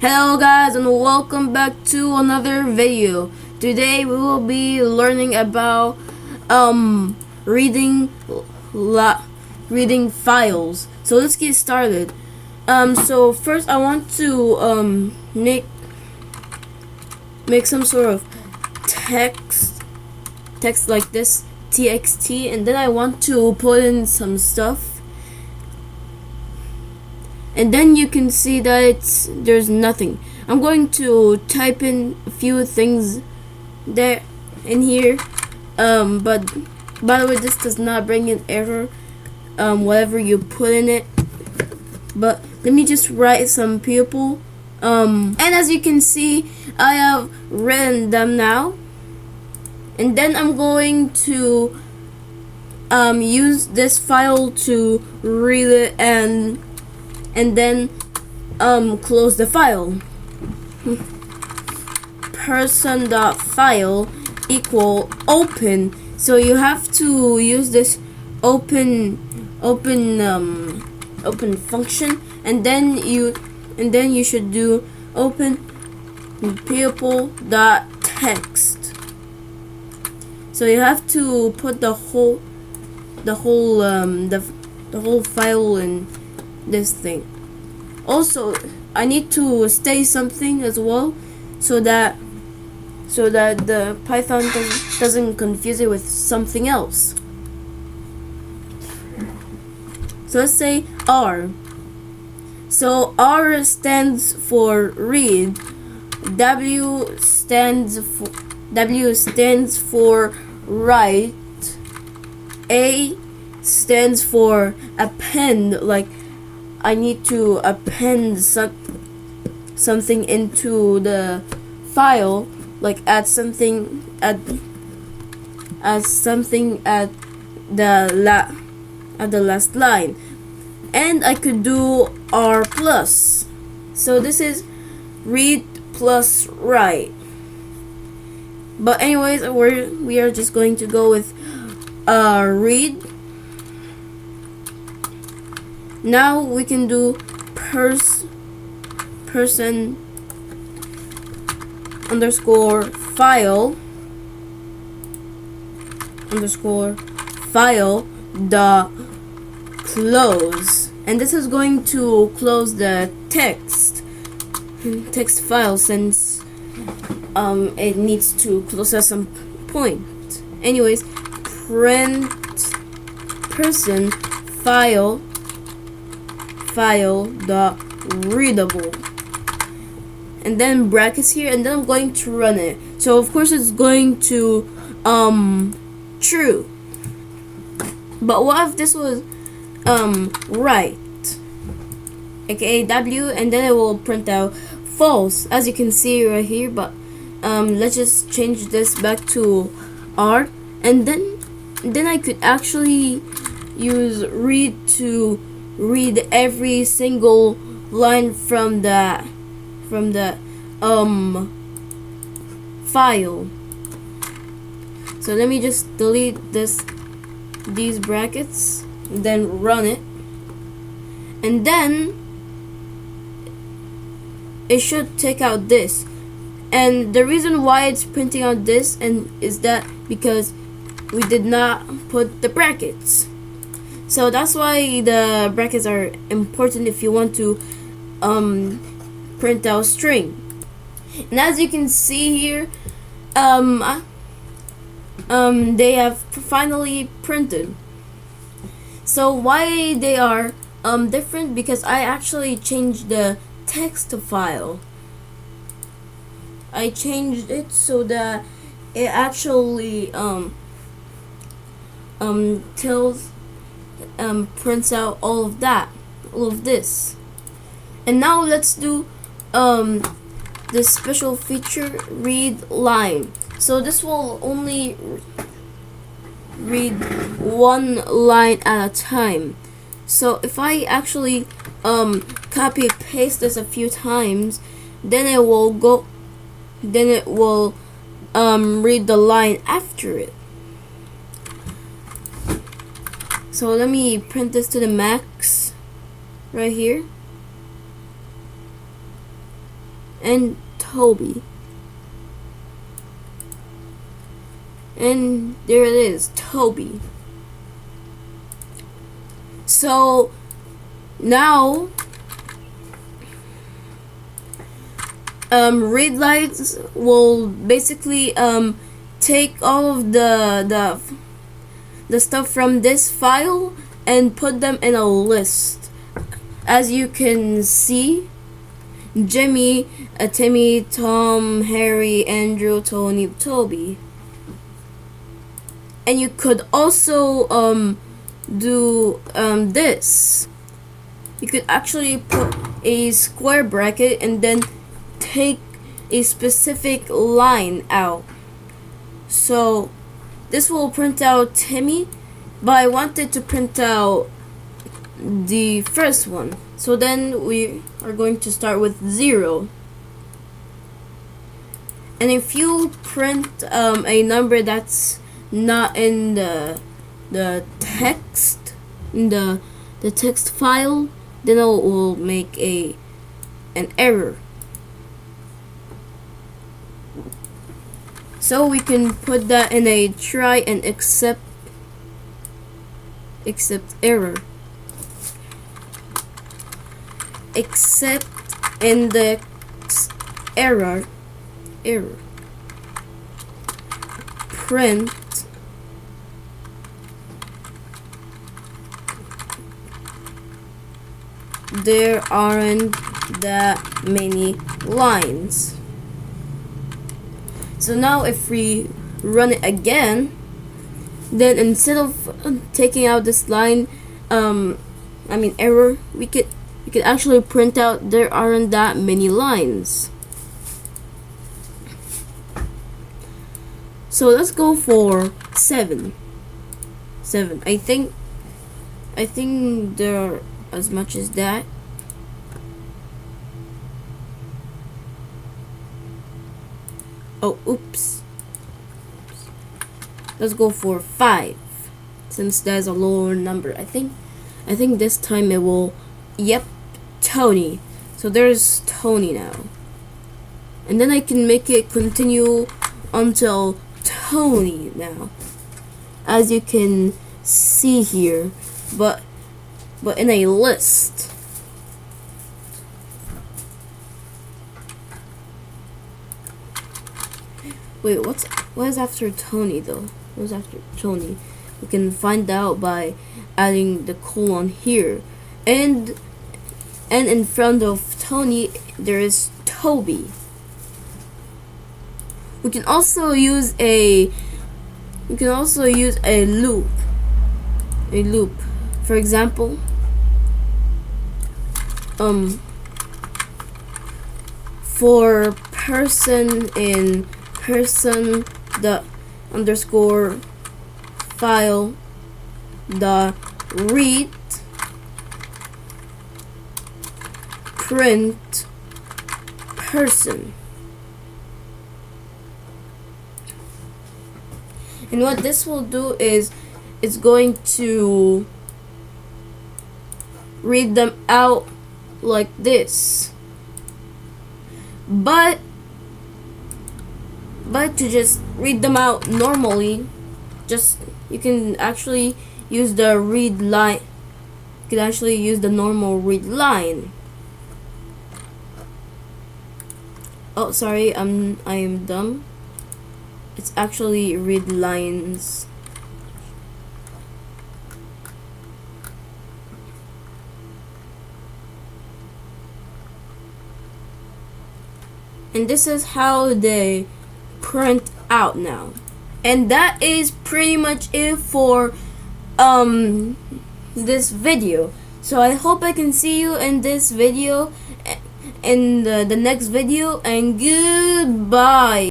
Hello guys and welcome back to another video. Today we will be learning about reading reading files. So let's get started. So first I want to make some sort of text like this, txt, and then I want to put in some stuff. And then you can see that there's nothing. I'm going to type in a few things there in here, but by the way, this does not bring an error, whatever you put in it. But let me just write some people, and as you can see, I have written them now. And then I'm going to use this file to read it and then close the file. Person.file equal open. So you have to use this open function, and then you should do open people.text. So you have to put the whole file in this thing. Also, I need to say something as well, so that the Python doesn't confuse it with something else. So let's say R. So R stands for read, W stands for write, A stands for append, like I need to append something into the file, like add something at the last line. And I could do R plus. So this is read plus write. But anyways, we are just going to go with read. Now we can do person underscore file dot close, and this is going to close the text file, since it needs to close at some point. Anyways, print person file dot readable, and then brackets here, and then I'm going to run it. So of course it's going to true. But what if this was write, aka W, and then it will print out false, as you can see right here. But let's just change this back to R, and then I could actually use read to read every single line from the file. So let me just delete these brackets, and then run it, and then it should take out this. And the reason why it's printing out this is that because we did not put the brackets. So that's why the brackets are important if you want to print out string. And as you can see here, they have finally printed. So why they are different? Because I actually changed the text file. I changed it so that it actually prints out all of this. And now let's do this special feature, read line. So this will only read one line at a time. So if I actually copy paste this a few times, then it will read the line after it. So let me print this to the max right here. and Toby. And there it is, Toby. So now read lines will basically take all of the stuff from this file and put them in a list. As you can see, Jimmy, Timmy, Tom, Harry, Andrew, Tony, Toby. And you could also do this. You could actually put a square bracket and then take a specific line out. So this will print out Timmy, but I wanted to print out the first one. So then we are going to start with 0. And if you print a number that's not in the text, in the text file, then it will make an error. So we can put that in a try and accept error. Accept index error. Print there aren't that many lines. So now if we run it again, then instead of taking out this line, error, we could actually print out there aren't that many lines. So let's go for 7. I think there are as much as that. Oh, oops. Let's go for 5, since there's a lower number. I think this time it will. Yep, Tony. So there's Tony now, and then I can make it continue until Tony now, as you can see here, but in a list. Wait, what is after Tony though? What is after Tony? We can find out by adding the colon here, and in front of Tony there is Toby. We can also use a loop. For example, for person in person the underscore file the read print person. And what this will do is it's going to read them out like this, but to just read them out normally, you can actually use the read line. You can actually use the normal read line. Oh, sorry, I am dumb. It's actually read lines. And this is how they print out now. And that is pretty much it for this video. So I hope I can see you in this video, in the next video, and goodbye.